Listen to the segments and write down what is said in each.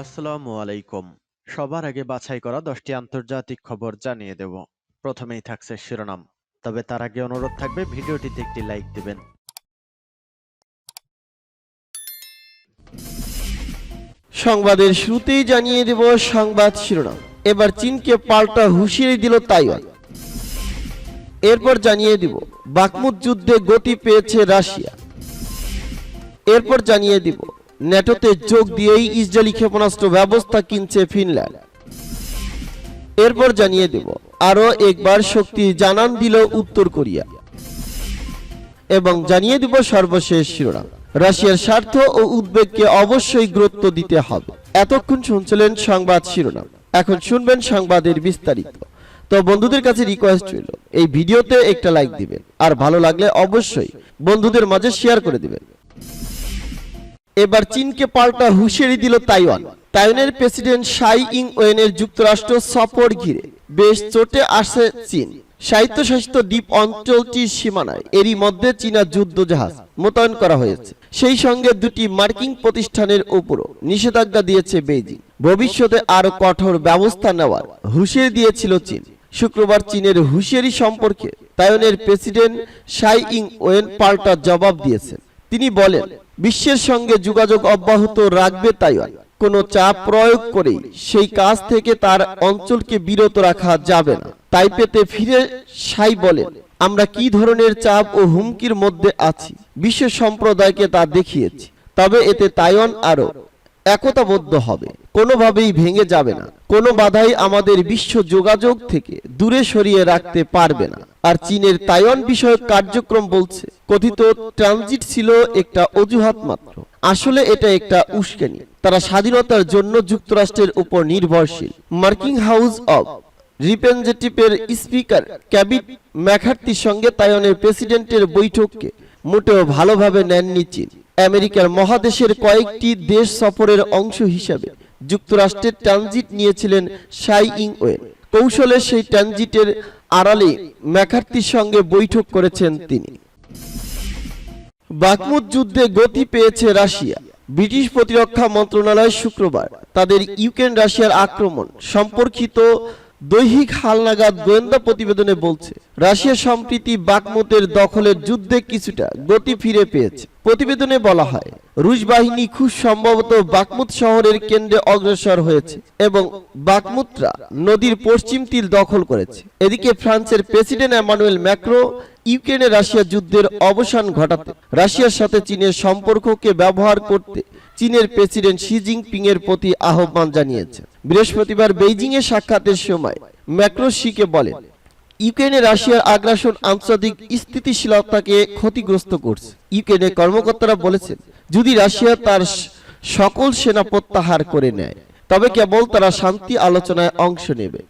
আসসালামু আলাইকুম। সবার আগে বাছাই করা 10টি আন্তর্জাতিক খবর জানিয়ে দেব। প্রথমেই থাকছে শিরোনাম। তবে তার আগে অনুরোধ থাকবে ভিডিওটিতে একটি লাইক দিবেন। সংবাদের শুরুতেই জানিয়ে দেব সংবাদ শিরোনাম। এবার চীনকে পাল্টা হুঁশিয়ারি দিল তাইওয়ান। এরপর জানিয়ে দিব বাকমুত যুদ্ধে গতি পেয়েছে রাশিয়া। এরপর জানিয়ে দিব ন্যাটোতে যোগ দিয়েই ইসরায়েলি ক্ষেপণাস্ত্র ব্যবস্থা কিনছে ফিনল্যান্ড। এরপর জানিয়ে দেব আরও একবার শক্তি জানান দিল উত্তর কোরিয়া। এবং জানিয়ে দিব সর্বশেষ শিরোনাম, রাশিয়ার স্বার্থ ও উদ্বেগকে অবশ্যই গুরুত্ব দিতে হবে। এতক্ষণ শুনছিলেন সংবাদ শিরোনাম, এখন শুনবেন সংবাদের বিস্তারিত। তো বন্ধুদের কাছে রিকোয়েস্ট রইল এই ভিডিওতে একটা লাইক দিবেন, আর ভালো লাগলে অবশ্যই বন্ধুদের মাঝে শেয়ার করে দিবেন। এবার চীনকে পাল্টা হুঁশিয়ারি দিল তাইওয়ান। তাইওয়ানের প্রেসিডেন্ট সাই ইং ওয়েনের যুক্তরাষ্ট্র সফর ঘিরে বেশ চটে আসে চীন। স্বায়ত্তশাসিত দ্বীপ অঞ্চলটির সীমানায় এরই মধ্যে চীনা যুদ্ধ জাহাজ মোতায়েন করা হয়েছে। সেই সঙ্গে দুটি মার্কিন প্রতিষ্ঠানের উপরও নিষেধাজ্ঞা দিয়েছে বেইজিং। ভবিষ্যতে আরো কঠোর ব্যবস্থা নেওয়ার হুঁশিয়ারি দিয়েছিল চীন। শুক্রবার চীনের হুঁশিয়ারি সম্পর্কে তাইওয়ানের প্রেসিডেন্ট সাই ইং ওয়েন পাল্টা জবাব দিয়েছেন। তিনি বলেন, বিশ্বের সঙ্গে যোগাযোগ অব্যাহত রাখবে তাইওয়ান। কোনো চাপ প্রয়োগ করেই সেই কাজ থেকে তার অঞ্চলকে বিরত রাখা যাবে না। তাইপেতে ফিরে সাই বলেন, আমরা কি ধরনের চাপ ও হুমকির মধ্যে আছি বিশ্ব সম্প্রদায়কে তা দেখিয়েছি। তবে এতে তাইওয়ান আরো একতাবদ্ধ হবে, কোনোভাবেই ভেঙে যাবে না। কোনো বাধাই আমাদের বিশ্ব যোগাযোগ থেকে দূরে সরিয়ে রাখতে পারবে না। আর চীনের তাইওয়ান বিষয়ক কার্যক্রম বলছে কথিত ট্রানজিট ছিল একটা অজুহাত মাত্র। আসলে এটা একটা উস্কানি। তারা স্বাধীনতার জন্য যুক্তরাষ্ট্রের উপর নির্ভরশীল। মার্কিন হাউস অব রিপ্রেজেন্টেটিভের স্পিকার কেভিন ম্যাকার্থির সঙ্গে তাইওয়ানের প্রেসিডেন্টের বৈঠককে মোটেও ভালোভাবে নেননি চীন। আমেরিকার মহাদেশের কয়েকটি দেশ সফরের অংশ হিসাবে যুক্তরাষ্ট্রের ট্রানজিট নিয়েছিলেন সাই ইং ওয়েন। কৌশলে সেই ট্রানজিটের আড়ালে ম্যাকার্থির সঙ্গে বৈঠক করেছেন তিনি। বাকমুত যুদ্ধে গতি পেয়েছে রাশিয়া। ব্রিটিশ প্রতিরক্ষা মন্ত্রণালয় শুক্রবার তাদের ইউক্রেন রাশিয়ার আক্রমণ সম্পর্কিত দৈহিক হালনাগাদ গোয়েন্দা প্রতিবেদনে বলছে, রাশিয়া সম্প্রতি বাকমুতের দখলের যুদ্ধে কিছুটা গতি ফিরে পেয়েছে। প্রতিবেদনে বলা হয়, রুশ বাহিনী খুব সম্ভবত বাকমুত শহরের কেন্দ্রে অগ্রসর হয়েছে এবং বাকমুতরা নদীর পশ্চিম তীর দখল করেছে। এদিকে ফ্রান্সের প্রেসিডেন্ট এমানুয়েল ম্যাক্রো ইউক্রেনে রাশিয়া যুদ্ধের অবসান ঘটাতে রাশিয়ার সাথে চীনের সম্পর্ককে ব্যবহার করতে চীনের প্রেসিডেন্ট শি জিনপিং এর প্রতি আহ্বান জানিয়েছে। বৃহস্পতিবার বেইজিং এ সাক্ষাতের সময় ম্যাক্রো শিকে বলেন, ইউক্রেনে রাশিয়ার আগ্রাসন আন্তর্জাতিক স্থিতিশীলতাকে ক্ষতিগ্রস্ত করছে। ইউক্রেনের কর্মকর্তারা বলেছেন, যদি রাশিয়া তার সকল সেনা প্রত্যাহার করে নেয় তবে কেবল তারা শান্তি আলোচনায় অংশ নেবে।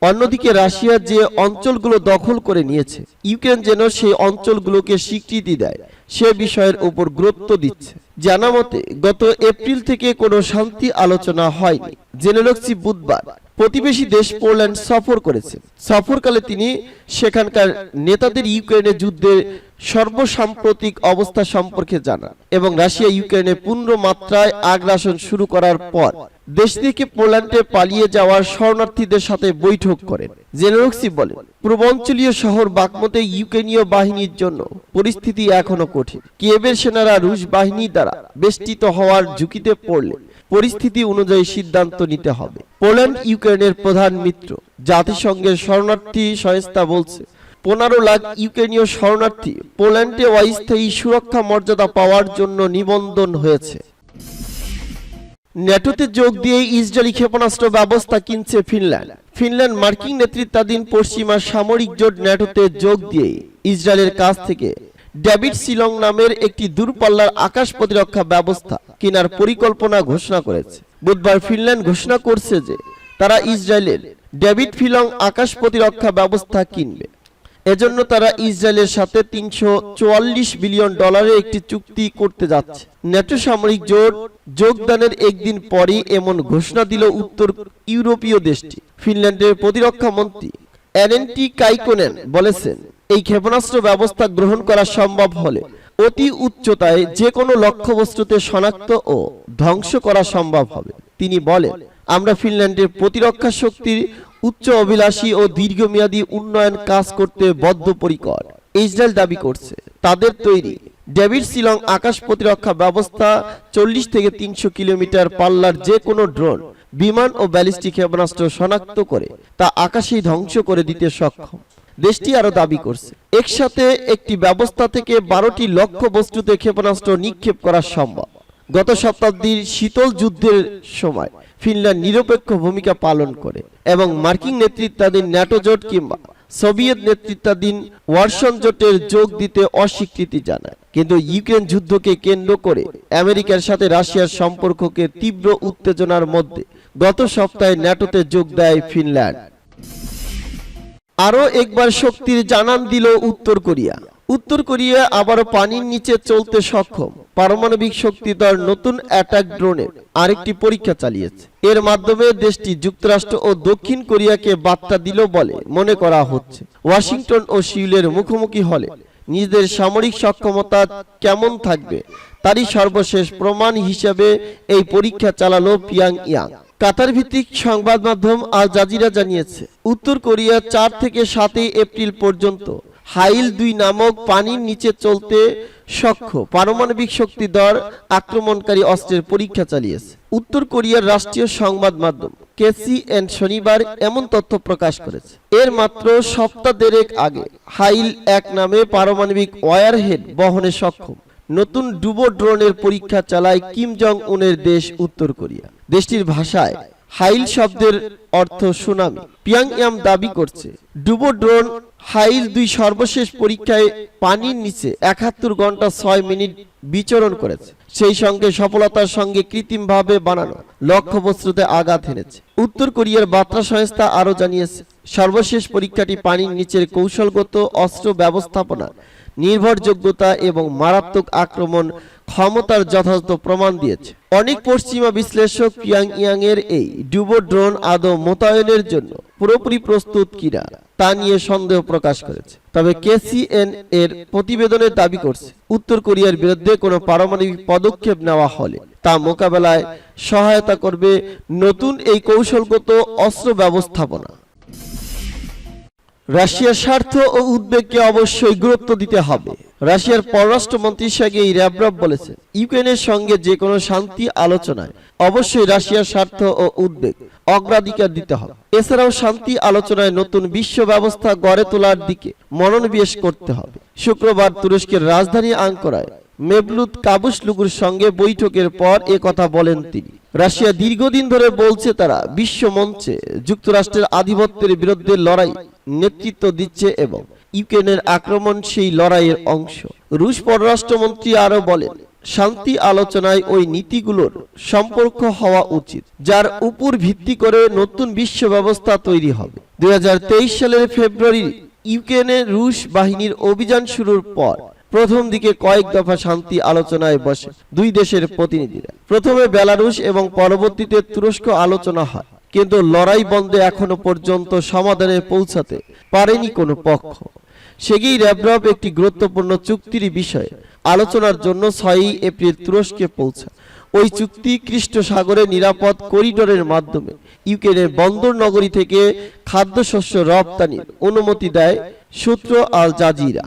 অন্যদিকে রাশিয়া যে অঞ্চলগুলো দখল করে নিয়েছে, ইউক্রেন যেন সেই অঞ্চলগুলোকে স্বীকৃতি দেয় সে বিষয়ের উপর গুরুত্ব দিচ্ছে। জানা মতে গত এপ্রিল থেকে কোনো শান্তি আলোচনা হয়নি। জেনেলক্সি বুধবার প্রতিবেশী দেশ পোল্যান্ড সফর করেছেন। সফরকালে তিনি সেখানকার নেতাদের ইউক্রেনের যুদ্ধের সর্বসাম্প্রতিক অবস্থা সম্পর্কে জানান এবং রাশিয়া ইউক্রেনে পূর্ণ মাত্রায় আগ্রাসন শুরু করার পর দেশ থেকে পোল্যান্ডে পালিয়ে যাওয়ার শরণার্থীদের সাথে বৈঠক করেন। জেনেলক্সি বলেন, পূর্বাঞ্চলীয় শহর বাকমুতে ইউক্রেনীয় বাহিনীর জন্য পরিস্থিতি এখনো কঠিন। কিয়েভের সেনারা রুশ বাহিনী দ্বারা বেষ্টিত হওয়ার ঝুঁকিতে পড়লে পরিস্থিতি অনুযায়ী সিদ্ধান্ত নিতে হবে। পোল্যান্ড ইউক্রেনের প্রধান মিত্র। জাতিসংঘের শরণার্থী সংস্থা বলছে, 15 লাখ ইউক্রেনীয় শরণার্থী পোল্যান্ডে অস্থায়ী সুরক্ষা মর্যাদা পাওয়ার জন্য নিবন্ধন হয়েছে। ন্যাটোতে যোগ দিয়ে ইসরায়েলি ক্ষেপণাস্ত্র ব্যবস্থা কিনছে ফিনল্যান্ড। ফিনল্যান্ড মার্কিন নেতৃত্বাধীন পশ্চিমা সামরিক জোট ন্যাটোতে যোগ দিয়ে ইসরায়েলের কাছ থেকে ডেভিড শিলং নামের একটি দূরপাল্লার আকাশ প্রতিরক্ষা ব্যবস্থা কেনার পরিকল্পনা ঘোষণা করেছে। বুধবার ফিনল্যান্ড ঘোষণা করছে যে তারা ইসরায়েলের ডেভিড শিলং আকাশ প্রতিরক্ষা ব্যবস্থা কিনবে। এজন্য তারা ইসরায়েলের সাথে $344 বিলিয়ন একটি চুক্তি করতে যাচ্ছে। ন্যাটো সামরিক জোট যোগদানের একদিন পরই এমন ঘোষণা দিল উত্তর ইউরোপীয় দেশটি। ফিনল্যান্ডের প্রতিরক্ষা মন্ত্রী অ্যানেন্টি কাইকোনেন বলেছেন, এই ক্ষেপণাস্ত্র ব্যবস্থা গ্রহণ করা সম্ভব হলে অতি উচ্চতায় যে কোনো লক্ষ্যবস্তুতে শনাক্ত ও ধ্বংস করা সম্ভব হবে। তিনি বলেন, আমরা ফিনল্যান্ডের প্রতিরক্ষা শক্তির উচ্চ অভিলাষী ও দীর্ঘমেয়াদী উন্নয়ন কাজ করতে বদ্ধপরিকর। ইসরায়েল দাবি করছে তাদের তৈরি ডেভিড শিলং আকাশ প্রতিরক্ষা ব্যবস্থা 40 থেকে 300 কিলোমিটার পাল্লার যে কোনো ড্রোন, বিমান ও ব্যালিস্টিক ক্ষেপণাস্ত্র শনাক্ত করে তা আকাশেই ধ্বংস করে দিতে সক্ষম। দেশটি আরো দাবি করছে একসাথে একটি ব্যবস্থা থেকে 12টি লক্ষ্য বস্তুতে ক্ষেপণাস্ত্র নিক্ষেপ করা সম্ভব। গত শতাব্দীর শীতল যুদ্ধের সময় ফিনল্যান্ড নিরপেক্ষ ভূমিকা পালন করে এবং মার্কিন নেতৃত্বাধীন ন্যাটো জোট কিংবা সোভিয়েত নেতৃত্বাধীন ওয়ারশন জোটের যোগ দিতে অস্বীকৃতি জানায়। কিন্তু ইউক্রেন যুদ্ধকে কেন্দ্র করে আমেরিকার সাথে রাশিয়ার সম্পর্ককে তীব্র উত্তেজনার মধ্যে গত সপ্তাহে ন্যাটোতে যোগ দেয় ফিনল্যান্ড। আরও একবার শক্তির জানান দিল উত্তর কোরিয়া। উত্তর কোরিয়া আবারও পানির নিচে চলতে সক্ষম পারমাণবিক শক্তিধর নতুন অ্যাটাক ড্রোনের আরেকটি পরীক্ষা চালিয়েছে। এর মাধ্যমে দেশটি যুক্তরাষ্ট্র ও দক্ষিণ কোরিয়াকে বার্তা দিল বলে মনে করা হচ্ছে। ওয়াশিংটন ও সিউলের মুখোমুখি হলে নিজেদের সামরিক সক্ষমতা কেমন থাকবে তারই সর্বশেষ প্রমাণ হিসেবে এই পরীক্ষা চালালো পিয়ংইয়াং। কাতার ভিত্তিক সংবাদ মাধ্যম আল জাজিরা জানিয়েছে, উত্তর কোরিয়া 4 থেকে 7 এপ্রিল পর্যন্ত হাইল 2 নামক পানির নিচে চলতে সক্ষম পারমাণবিক শক্তিধর আক্রমণকারী অস্ত্রের পরীক্ষা চালিয়েছে। উত্তর কোরিয়ার রাষ্ট্রীয় সংবাদ মাধ্যম KCN শনিবার এমন তথ্য প্রকাশ করেছে। এর মাত্র সপ্তাহ দেড়েক আগে হাইল 1 নামে পারমাণবিক ওয়ারহেড বহনে সক্ষম নতুন ডুবো ড্রোনের পরীক্ষা চালায় কিম জং উনের দেশ উত্তর কোরিয়া। দেশটির ভাষায় হাইল শব্দের অর্থ সুনামি। পিয়ংইয়াং দাবি করছে ডুবো ড্রোন হাইল 2 সর্বশেষ পরীক্ষায় পানির নিচে 71 ঘন্টা 6 মিনিট বিচরণ করেছে। সেই সঙ্গে সফলতার সঙ্গে কৃত্রিমভাবে বানানো লক্ষ্যবস্তুতে আঘাত হেনেছে। উত্তর কোরিয়ার বার্তা সংস্থা আরও জানিয়েছে, সর্বশেষ পরীক্ষাটি পানির নিচের কৌশলগত অস্ত্র ব্যবস্থাপনা, নির্ভরযোগ্যতা এবং মারাত্মক আক্রমণ ক্ষমতার যথাযথ প্রমাণ দিয়েছে। অনেক পশ্চিমা বিশ্লেষক পিয়ংইয়াং এর এই ডুবো ড্রোন আদৌ মোতায়েনের জন্য পুরোপুরি প্রস্তুত কিনা তা নিয়ে সন্দেহ প্রকাশ করেছে। তবে KCN এর প্রতিবেদনে দাবি করছে উত্তর কোরিয়ার বিরুদ্ধে কোনো পারমাণবিক পদক্ষেপ নেওয়া হলে তা মোকাবেলায় সহায়তা করবে নতুন এই কৌশলগত অস্ত্র ব্যবস্থাপনা। রাশিয়ার স্বার্থ ও উদ্বেগকে অবশ্যই গুরুত্ব দিতে হবে। রাশিয়ার পররাষ্ট্রমন্ত্রী সার্গেই ল্যাভরভ বলেছেন, ইউক্রেনের সঙ্গে যে কোনো শান্তি আলোচনায় অবশ্যই রাশিয়ার স্বার্থ ও উদ্বেগ অগ্রাধিকার দিতে হবে। এছাড়াও শান্তি আলোচনায় নতুন বিশ্ব ব্যবস্থা গড়ে তোলার দিকে মনোনিবেশ করতে হবে। শুক্রবার তুরস্কের রাজধানী আঙ্কারায় মেভলুত কাভুসলুগুর সঙ্গে বৈঠকের পর কথা বলেন তিনি। রাশিয়া দীর্ঘদিন ধরে বলছে তারা বিশ্ব মঞ্চে যুক্তরাষ্ট্রের আধিপত্যের বিরুদ্ধে লড়াই নেতৃত্ব দিচ্ছে এবং ইউক্রেনের আক্রমণ সেই লড়াইয়ের অংশ। রুশ পররাষ্ট্রমন্ত্রী আরও বলেন, শান্তি আলোচনায় ওই নীতিগুলোর সম্পর্ক হওয়া উচিত যার উপর ভিত্তি করে নতুন বিশ্ব ব্যবস্থা তৈরি হবে। 2023 সালের ফেব্রুয়ারি ইউক্রেনে রুশ বাহিনীর অভিযান শুরুর পর প্রথম দিকে কয়েক দফা শান্তি আলোচনায় বসে দুই দেশের প্রতিনিধিরা। প্রথমে বেলারুশ এবং পরবর্তীতে তুরস্ক আলোচনা হয়, কিন্তু লড়াই বন্ধে এখনো পর্যন্ত সমাধানে পৌঁছাতে পারেনি কোনো পক্ষ। সেগেই ল্যাভরভ একটি গুরুত্বপূর্ণ চুক্তির বিষয়ে আলোচনার জন্য 6 এপ্রিল তুরস্কে পৌঁছান। ওই চুক্তি কৃষ্ণ সাগরে নিরাপদ করিডোরের মাধ্যমে ইউক্রেনের বন্দর নগরী থেকে খাদ্যশস্য রপ্তানির অনুমতি দেয়, সূত্র আল জাজিরা।